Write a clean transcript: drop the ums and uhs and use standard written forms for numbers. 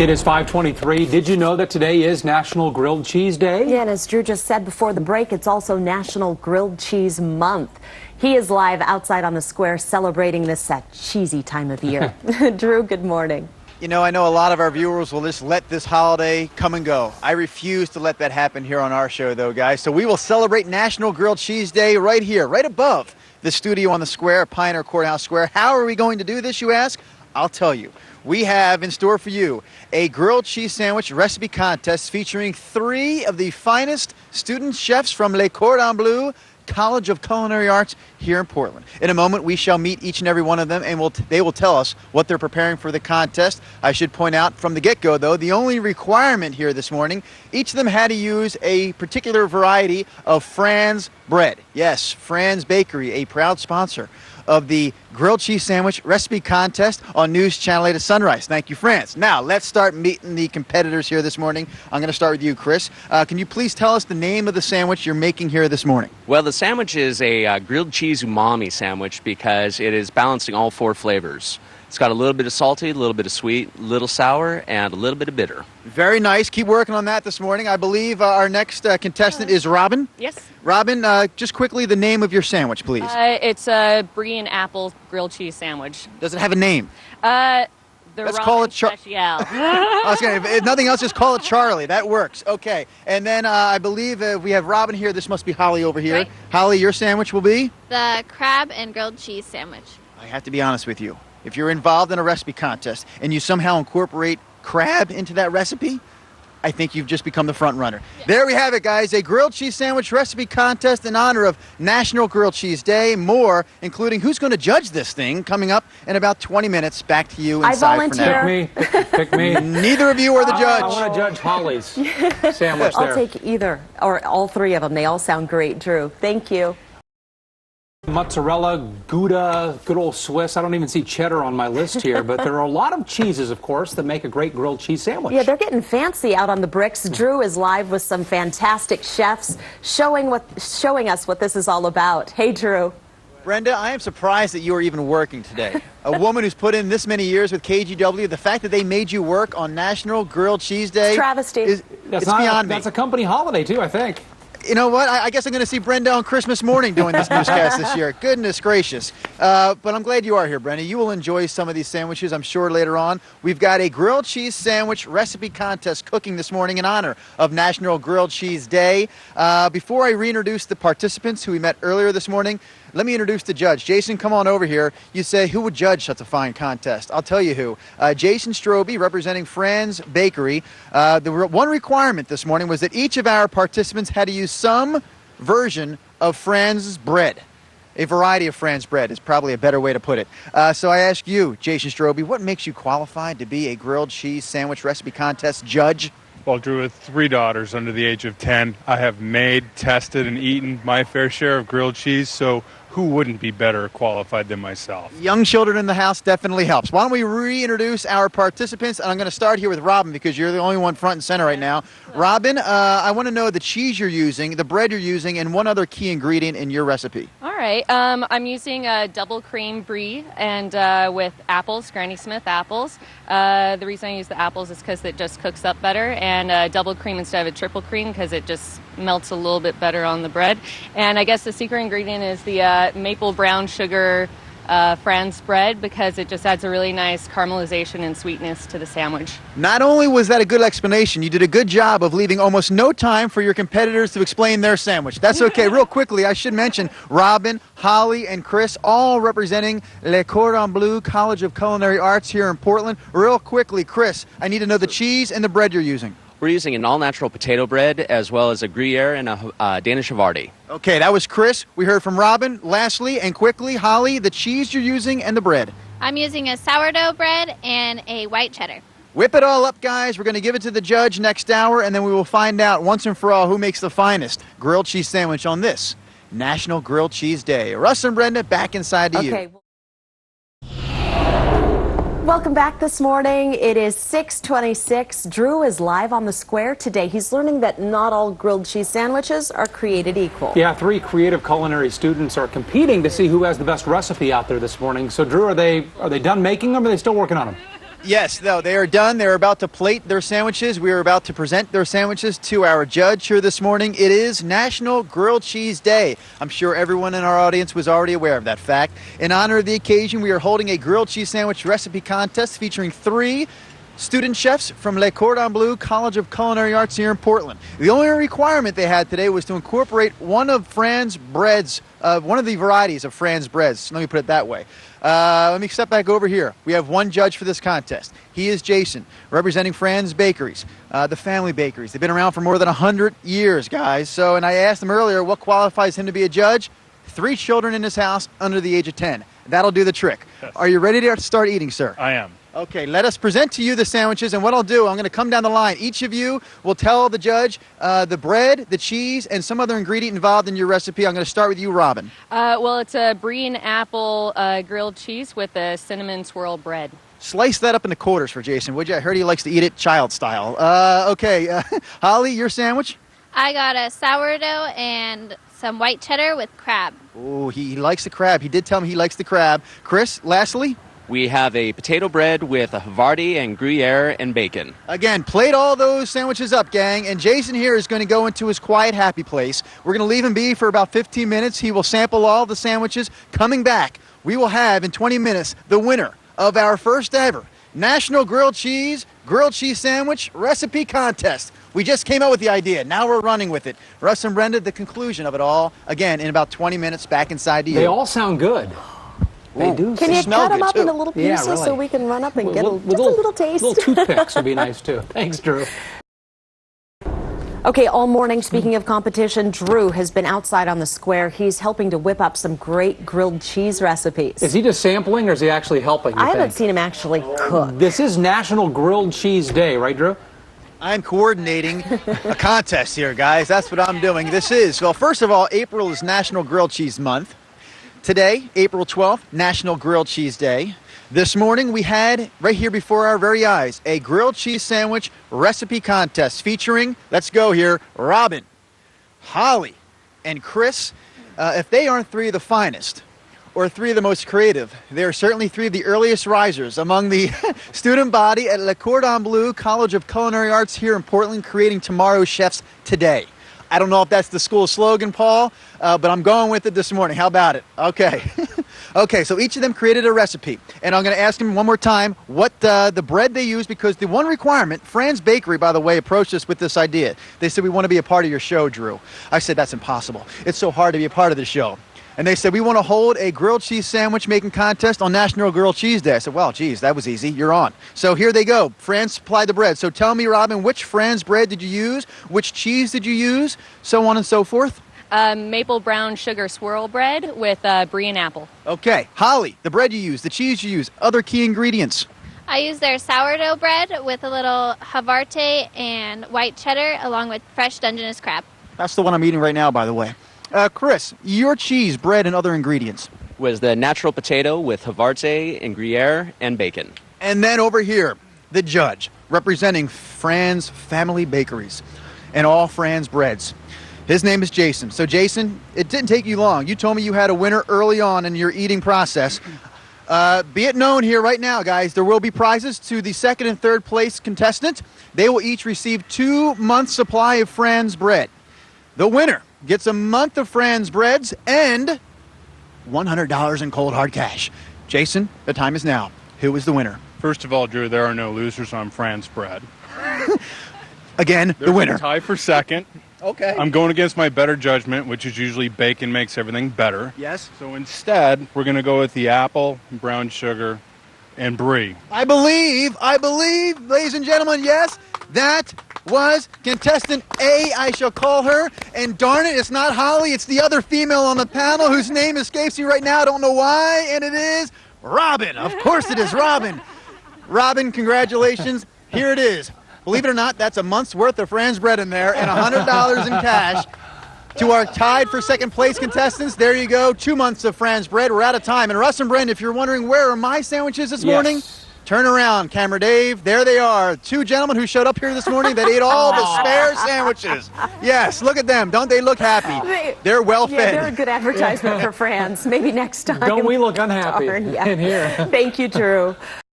It is 5:23. Did you know that today is National Grilled Cheese Day? Yeah, and as Drew just said before the break, it's also National Grilled Cheese Month. He is live outside on the square celebrating this cheesy time of year. Drew, good morning. You know, I know a lot of our viewers will just let this holiday come and go. I refuse to let that happen here on our show, though, guys. So we will celebrate National Grilled Cheese Day right here, right above the studio on the square, Pioneer Courthouse Square. How are we going to do this, you ask? I'll tell you. We have in store for you a grilled cheese sandwich recipe contest featuring 3 of the finest student chefs from Le Cordon Bleu College of Culinary Arts here in Portland. In a moment, we shall meet each and every one of them, and they will tell us what they're preparing for the contest. I should point out from the get-go, though, the only requirement here this morning, each of them had to use a particular variety of Franz bread. Yes, Franz Bakery, a proud sponsor of the grilled cheese sandwich recipe contest on News Channel 8 at sunrise. Thank you, Franz. Now, let's start meeting the competitors here this morning. I'm going to start with you, Chris. Can you please tell us the name of the sandwich you're making here this morning? Well, the sandwich is a grilled cheese umami sandwich because it is balancing all 4 flavors. It's got a little bit of salty, a little bit of sweet, a little sour, and a little bit of bitter. Very nice. Keep working on that this morning. I believe our next contestant is Robin. Yes. Robin, just quickly, the name of your sandwich, please. It's a brie and apple grilled cheese sandwich. Does it have a name? Let's call it Special. If nothing else, just call it Charlie. That works. Okay. And then I believe we have Robin here. This must be Holly over here. Right. Holly, your sandwich will be? The crab and grilled cheese sandwich. I have to be honest with you. If you're involved in a recipe contest and you somehow incorporate crab into that recipe, I think you've just become the front runner. Yeah. There we have it, guys. A grilled cheese sandwich recipe contest in honor of National Grilled Cheese Day. More, including who's going to judge this thing, coming up in about 20 minutes. Back to you inside for now. Pick me. Neither of you are the judge. I want to judge Holly's sandwich there. I'll take either, or all 3 of them. They all sound great, Drew. Thank you. Mozzarella, Gouda, good old Swiss. I don't even see cheddar on my list here, but there are a lot of cheeses, of course, that make a great grilled cheese sandwich. Yeah, they're getting fancy out on the bricks. Drew is live with some fantastic chefs showing us what this is all about. Hey, Drew. Brenda, I am surprised that you are even working today. A woman who's put in this many years with KGW, the fact that they made you work on National Grilled Cheese Day. It's travesty. It's beyond me. That's a company holiday, too, I think. You know what? I guess I'm going to see Brenda on Christmas morning doing this newscast this year. Goodness gracious. But I'm glad you are here, Brenda. You will enjoy some of these sandwiches, I'm sure, later on. We've got a grilled cheese sandwich recipe contest cooking this morning in honor of National Grilled Cheese Day. Before I reintroduce the participants who we met earlier this morning, let me introduce the judge. Jason, come on over here. You say, who would judge such a fine contest? I'll tell you who. Jason Strobe, representing Franz Bakery. The one requirement this morning was that each of our participants had to use some version of Franz's bread. A variety of Franz bread is probably a better way to put it. So I ask you, Jason Strobe, what makes you qualified to be a grilled cheese sandwich recipe contest judge? Well, Drew, with 3 daughters under the age of 10, I have made, tested, and eaten my fair share of grilled cheese, so who wouldn't be better qualified than myself? Young children in the house definitely helps. Why don't we reintroduce our participants? And I'm going to start here with Robin because you're the only one front and center right now. Robin, I want to know the cheese you're using, the bread you're using, and one other key ingredient in your recipe. All right. I'm using a double cream brie and with apples, Granny Smith apples. The reason I use the apples is because it just cooks up better, and double cream instead of a triple cream because it just melts a little bit better on the bread. And I guess the secret ingredient is the maple brown sugar Franz bread because it just adds a really nice caramelization and sweetness to the sandwich. Not only was that a good explanation, you did a good job of leaving almost no time for your competitors to explain their sandwich. That's okay. Real quickly, I should mention Robin, Holly, and Chris, all representing Le Cordon Bleu College of Culinary Arts here in Portland. Real quickly, Chris, I need to know the cheese and the bread you're using. We're using an all-natural potato bread as well as a Gruyere and a Danish Havarti. Okay, that was Chris. We heard from Robin. Lastly and quickly, Holly, the cheese you're using and the bread. I'm using a sourdough bread and a white cheddar. Whip it all up, guys. We're going to give it to the judge next hour, and then we will find out once and for all who makes the finest grilled cheese sandwich on this National Grilled Cheese Day. Russ and Brenda, back inside to you. Welcome back this morning. It is 6:26. Drew is live on the square today. He's learning that not all grilled cheese sandwiches are created equal. Yeah, 3 creative culinary students are competing to see who has the best recipe out there this morning. So, Drew, are they done making them, or are they still working on them? Yes, no, they are done. They're about to plate their sandwiches. We are about to present their sandwiches to our judge here this morning. It is National Grilled Cheese Day. I'm sure everyone in our audience was already aware of that fact. In honor of the occasion, we are holding a grilled cheese sandwich recipe contest featuring 3 student chefs from Le Cordon Bleu College of Culinary Arts here in Portland. The only requirement they had today was to incorporate one of Franz breads, one of the varieties of Franz breads. Let me put it that way. Let me step back over here. We have one judge for this contest. He is Jason, representing Franz Bakeries, the family bakeries. They've been around for more than 100 years, guys. So, and I asked him earlier what qualifies him to be a judge. 3 children in his house under the age of 10. That'll do the trick. Yes. Are you ready to start eating, sir? I am. Okay, let us present to you the sandwiches, and what I'll do, I'm going to come down the line. Each of you will tell the judge the bread, the cheese, and some other ingredient involved in your recipe. I'm going to start with you, Robin. Well, it's a brie and apple grilled cheese with a cinnamon swirl bread. Slice that up into quarters for Jason, would you? I heard he likes to eat it child style. Okay, Holly, your sandwich? I got a sourdough and some white cheddar with crab. Oh, he likes the crab. He did tell me he likes the crab. Chris, lastly? We have a potato bread with a Havarti and Gruyere and bacon. Again, plate all those sandwiches up, gang, and Jason here is going to go into his quiet, happy place. We're going to leave him be for about 15 minutes. He will sample all the sandwiches. Coming back, we will have, in 20 minutes, the winner of our first ever National Grilled Cheese Sandwich Recipe Contest. We just came up with the idea. Now we're running with it. Russ and Brenda, the conclusion of it all, again, in about 20 minutes, back inside to you. They all sound good. They do. Can you smell cut them good, up too. into little Yeah, pieces really. so we can run up and get With just a little taste? Little toothpicks would be nice, too. Thanks, Drew. Okay, all morning, speaking of competition, Drew has been outside on the square. He's helping to whip up some great grilled cheese recipes. Is he just sampling, or is he actually helping, you I haven't think? seen him actually cook. This is National Grilled Cheese Day, right, Drew? I'm coordinating a contest here, guys. That's what I'm doing. This is, well, first of all, April is National Grilled Cheese Month. Today, April 12th, National Grilled Cheese Day. This morning, we had, right here before our very eyes, a grilled cheese sandwich recipe contest featuring, let's go here, Robin, Holly, and Chris. If they aren't 3 of the finest, or 3 of the most creative, they are certainly 3 of the earliest risers among the student body at Le Cordon Bleu College of Culinary Arts here in Portland, creating tomorrow's chefs today. I don't know if that's the school slogan, Paul, but I'm going with it this morning. How about it? Okay. Okay, so each of them created a recipe. And I'm going to ask them one more time what the bread they use, because the one requirement, Franz Bakery, by the way, approached us with this idea. They said, we want to be a part of your show, Drew. I said, that's impossible. It's so hard to be a part of the show. And they said, we want to hold a grilled cheese sandwich making contest on National Grilled Cheese Day. I said, well, geez, that was easy. You're on. So here they go. Franz supplied the bread. So tell me, Robin, which Franz bread did you use? Which cheese did you use? So on and so forth. Maple brown sugar swirl bread with brie and apple. Okay. Holly, the bread you use, the cheese you use, other key ingredients. I used their sourdough bread with a little Havarti and white cheddar along with fresh Dungeness crab. That's the one I'm eating right now, by the way. Chris, your cheese, bread, and other ingredients. Was the natural potato with Havarti and Gruyere and bacon. And then over here, the judge, representing Franz Family Bakeries and all Franz breads. His name is Jason. So, Jason, it didn't take you long. You told me you had a winner early on in your eating process. Be it known here right now, guys, there will be prizes to the 2nd and 3rd place contestant. They will each receive 2 months' supply of Franz bread. The winner gets a month of Franz breads and $100 in cold hard cash. Jason, the time is now. Who is the winner? First of all, Drew, there are no losers on Franz bread. Again, There's the winner. a tie for second. Okay. I'm going against my better judgment, which is usually bacon makes everything better. Yes. So instead, we're going to go with the apple, brown sugar, and brie. I believe, ladies and gentlemen, yes, that was contestant A, I shall call her, and darn it, it's not Holly, it's the other female on the panel whose name escapes me right now, I don't know why, and it is Robin. Of course it is Robin. Robin, congratulations. Here it is. Believe it or not, that's a month's worth of Franz bread in there and $100 in cash. To our tied for 2nd place contestants, there you go, 2 months of Franz bread. We're out of time. And Russ and Brent, if you're wondering where are my sandwiches this morning, turn around, Camera Dave. There they are. 2 gentlemen who showed up here this morning that ate all the spare sandwiches. Yes, look at them. Don't they look happy? They're well fed. Yeah, they're a good advertisement for Franz. Maybe next time. Don't we look unhappy Darn, yeah. in here? Thank you, Drew.